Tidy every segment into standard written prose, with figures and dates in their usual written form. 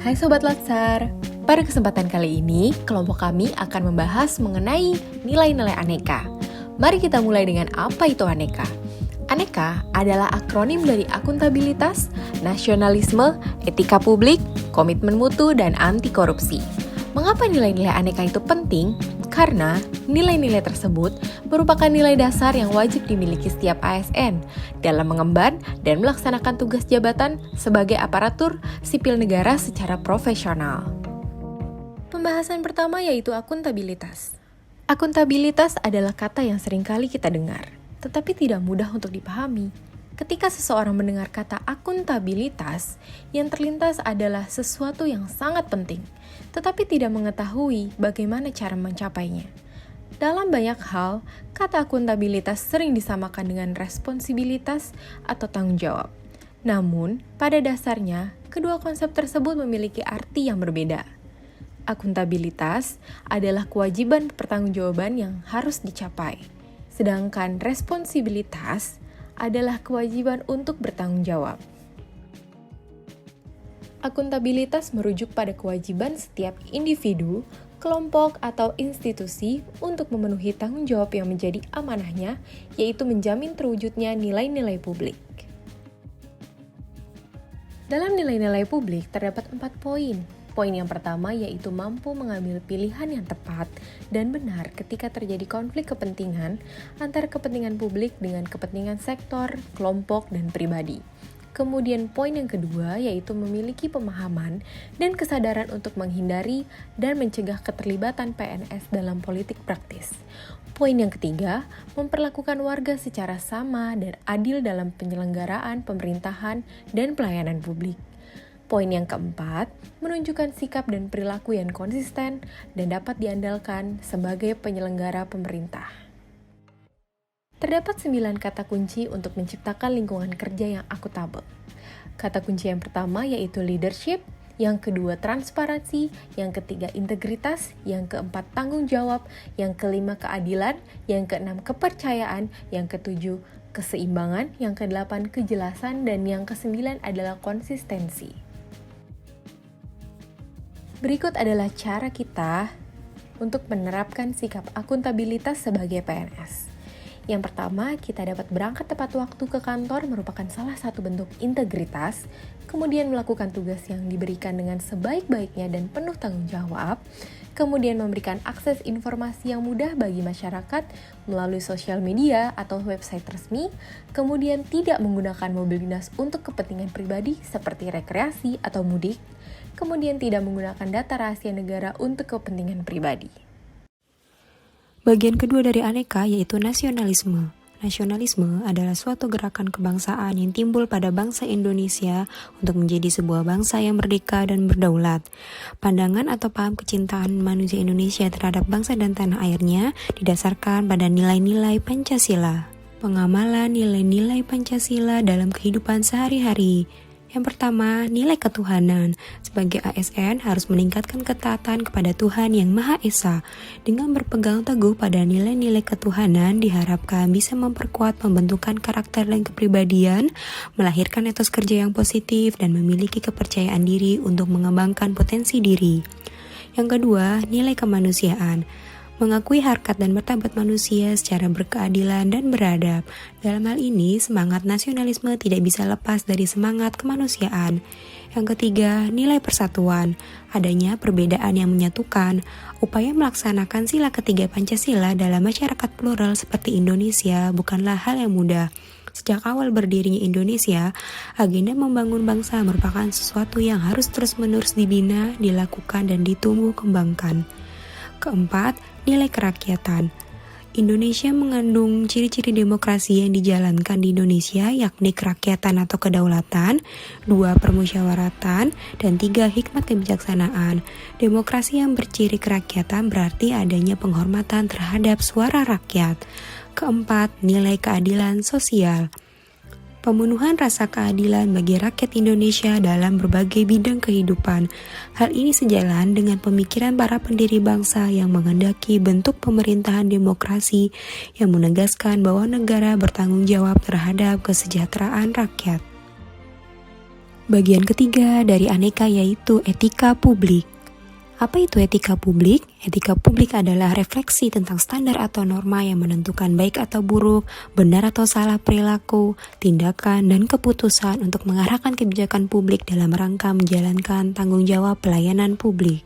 Hai Sobat Latsar, pada kesempatan kali ini kelompok kami akan membahas mengenai nilai-nilai aneka. Mari kita mulai dengan apa itu aneka. Aneka adalah akronim dari akuntabilitas, nasionalisme, etika publik, komitmen mutu, dan anti korupsi. Mengapa nilai-nilai aneka itu penting? Karena nilai-nilai tersebut merupakan nilai dasar yang wajib dimiliki setiap ASN dalam mengemban dan melaksanakan tugas jabatan sebagai aparatur sipil negara secara profesional. Pembahasan pertama yaitu akuntabilitas. Akuntabilitas adalah kata yang seringkali kita dengar, tetapi tidak mudah untuk dipahami. Ketika seseorang mendengar kata akuntabilitas, yang terlintas adalah sesuatu yang sangat penting, tetapi tidak mengetahui bagaimana cara mencapainya. Dalam banyak hal, kata akuntabilitas sering disamakan dengan responsibilitas atau tanggung jawab. Namun, pada dasarnya, kedua konsep tersebut memiliki arti yang berbeda. Akuntabilitas adalah kewajiban pertanggungjawaban yang harus dicapai, sedangkan responsibilitas adalah kewajiban untuk bertanggung jawab. Akuntabilitas merujuk pada kewajiban setiap individu, kelompok, atau institusi untuk memenuhi tanggung jawab yang menjadi amanahnya, yaitu menjamin terwujudnya nilai-nilai publik. Dalam nilai-nilai publik terdapat 4 poin. Poin yang pertama yaitu mampu mengambil pilihan yang tepat dan benar ketika terjadi konflik kepentingan antara kepentingan publik dengan kepentingan sektor, kelompok, dan pribadi. Kemudian poin yang kedua yaitu memiliki pemahaman dan kesadaran untuk menghindari dan mencegah keterlibatan PNS dalam politik praktis. Poin yang ketiga, memperlakukan warga secara sama dan adil dalam penyelenggaraan pemerintahan dan pelayanan publik. Poin yang keempat, menunjukkan sikap dan perilaku yang konsisten dan dapat diandalkan sebagai penyelenggara pemerintah. Terdapat 9 kata kunci untuk menciptakan lingkungan kerja yang akuntabel. Kata kunci yang pertama yaitu leadership, yang kedua transparansi, yang ketiga integritas, yang keempat tanggung jawab, yang kelima keadilan, yang keenam kepercayaan, yang ketujuh keseimbangan, yang kedelapan kejelasan, dan yang kesembilan adalah konsistensi. Berikut adalah cara kita untuk menerapkan sikap akuntabilitas sebagai PNS. Yang pertama, kita dapat berangkat tepat waktu ke kantor merupakan salah satu bentuk integritas, kemudian melakukan tugas yang diberikan dengan sebaik-baiknya dan penuh tanggung jawab, kemudian memberikan akses informasi yang mudah bagi masyarakat melalui sosial media atau website resmi, kemudian tidak menggunakan mobil dinas untuk kepentingan pribadi seperti rekreasi atau mudik, kemudian tidak menggunakan data rahasia negara untuk kepentingan pribadi. Bagian kedua dari aneka yaitu nasionalisme. Nasionalisme adalah suatu gerakan kebangsaan yang timbul pada bangsa Indonesia untuk menjadi sebuah bangsa yang merdeka dan berdaulat. Pandangan atau paham kecintaan manusia Indonesia terhadap bangsa dan tanah airnya didasarkan pada nilai-nilai Pancasila. Pengamalan nilai-nilai Pancasila dalam kehidupan sehari-hari. Yang pertama, nilai ketuhanan. Sebagai ASN harus meningkatkan ketaatan kepada Tuhan Yang Maha Esa. Dengan berpegang teguh pada nilai-nilai ketuhanan diharapkan bisa memperkuat pembentukan karakter dan kepribadian, melahirkan etos kerja yang positif, dan memiliki kepercayaan diri untuk mengembangkan potensi diri. Yang kedua, nilai kemanusiaan. Mengakui harkat dan martabat manusia secara berkeadilan dan beradab. Dalam hal ini, semangat nasionalisme tidak bisa lepas dari semangat kemanusiaan. Yang ketiga, nilai persatuan. Adanya perbedaan yang menyatukan. Upaya melaksanakan sila ketiga Pancasila dalam masyarakat plural seperti Indonesia bukanlah hal yang mudah. Sejak awal berdirinya Indonesia, agenda membangun bangsa merupakan sesuatu yang harus terus-menerus dibina, dilakukan, dan ditumbuh kembangkan. Keempat, nilai kerakyatan. Indonesia mengandung ciri-ciri demokrasi yang dijalankan di Indonesia, yakni kerakyatan atau kedaulatan, 2 permusyawaratan, dan 3 hikmat kebijaksanaan. Demokrasi yang berciri kerakyatan berarti adanya penghormatan terhadap suara rakyat. Keempat, nilai keadilan sosial. Pemenuhan rasa keadilan bagi rakyat Indonesia dalam berbagai bidang kehidupan. Hal ini sejalan dengan pemikiran para pendiri bangsa yang menghendaki bentuk pemerintahan demokrasi yang menegaskan bahwa negara bertanggung jawab terhadap kesejahteraan rakyat. Bagian ketiga dari Aneka yaitu etika publik. Apa itu etika publik? Etika publik adalah refleksi tentang standar atau norma yang menentukan baik atau buruk, benar atau salah perilaku, tindakan, dan keputusan untuk mengarahkan kebijakan publik dalam rangka menjalankan tanggung jawab pelayanan publik.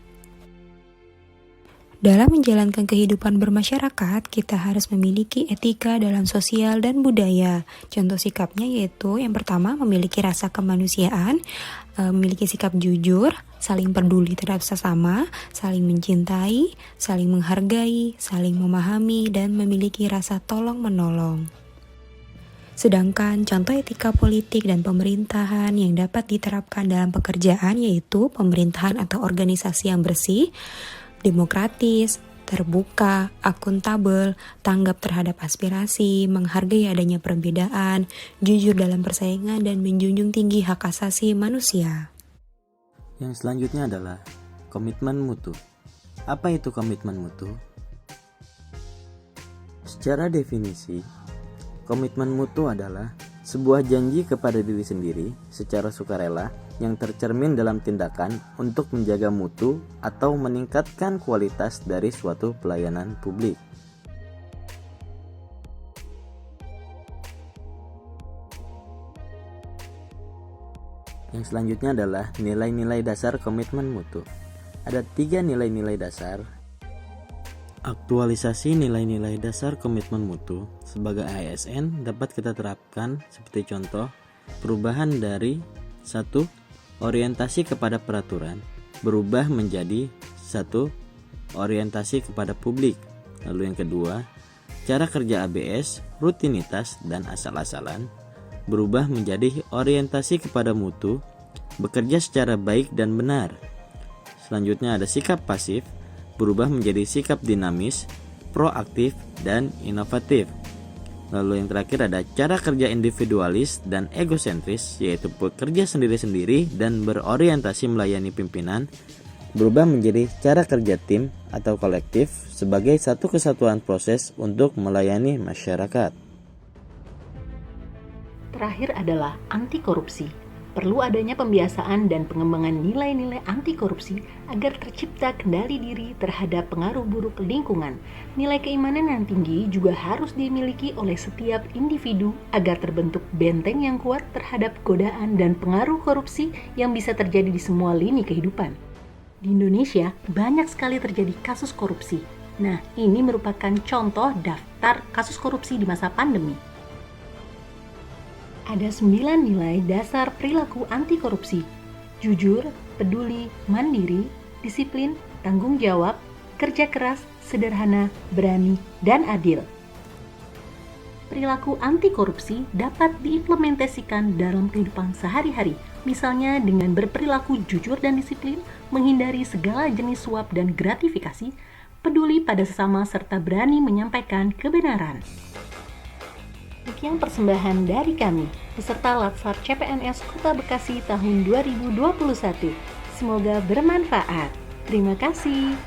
Dalam menjalankan kehidupan bermasyarakat, kita harus memiliki etika dalam sosial dan budaya. Contoh sikapnya yaitu yang pertama memiliki rasa kemanusiaan, memiliki sikap jujur, saling peduli terhadap sesama, saling mencintai, saling menghargai, saling memahami, dan memiliki rasa tolong-menolong. Sedangkan contoh etika politik dan pemerintahan yang dapat diterapkan dalam pekerjaan yaitu pemerintahan atau organisasi yang bersih, demokratis, terbuka, akuntabel, tanggap terhadap aspirasi, menghargai adanya perbedaan, jujur dalam persaingan, dan menjunjung tinggi hak asasi manusia. Yang selanjutnya adalah komitmen mutu. Apa itu komitmen mutu? Secara definisi, komitmen mutu adalah sebuah janji kepada diri sendiri secara sukarela yang tercermin dalam tindakan untuk menjaga mutu atau meningkatkan kualitas dari suatu pelayanan publik. Yang selanjutnya adalah nilai-nilai dasar komitmen mutu. Ada 3 nilai-nilai dasar. Aktualisasi nilai-nilai dasar komitmen mutu sebagai ASN dapat kita terapkan seperti contoh perubahan dari 1. Orientasi kepada peraturan berubah menjadi 1. Orientasi kepada publik. Lalu yang kedua, cara kerja ABS, rutinitas, dan asal-asalan berubah menjadi orientasi kepada mutu, bekerja secara baik dan benar. Selanjutnya ada sikap pasif, berubah menjadi sikap dinamis, proaktif, dan inovatif. Lalu yang terakhir ada cara kerja individualis dan egosentris, yaitu bekerja sendiri-sendiri dan berorientasi melayani pimpinan, berubah menjadi cara kerja tim atau kolektif sebagai satu kesatuan proses untuk melayani masyarakat. Terakhir adalah anti korupsi. Perlu adanya pembiasaan dan pengembangan nilai-nilai anti korupsi agar tercipta kendali diri terhadap pengaruh buruk lingkungan. Nilai keimanan yang tinggi juga harus dimiliki oleh setiap individu agar terbentuk benteng yang kuat terhadap godaan dan pengaruh korupsi yang bisa terjadi di semua lini kehidupan. Di Indonesia, banyak sekali terjadi kasus korupsi. Nah, ini merupakan contoh daftar kasus korupsi di masa pandemi. Ada 9 nilai dasar perilaku anti korupsi: jujur, peduli, mandiri, disiplin, tanggung jawab, kerja keras, sederhana, berani, dan adil. Perilaku anti korupsi dapat diimplementasikan dalam kehidupan sehari-hari, misalnya dengan berperilaku jujur dan disiplin, menghindari segala jenis suap dan gratifikasi, peduli pada sesama, serta berani menyampaikan kebenaran. Sekian persembahan dari kami, peserta Latsar CPNS Kota Bekasi tahun 2021. Semoga bermanfaat. Terima kasih.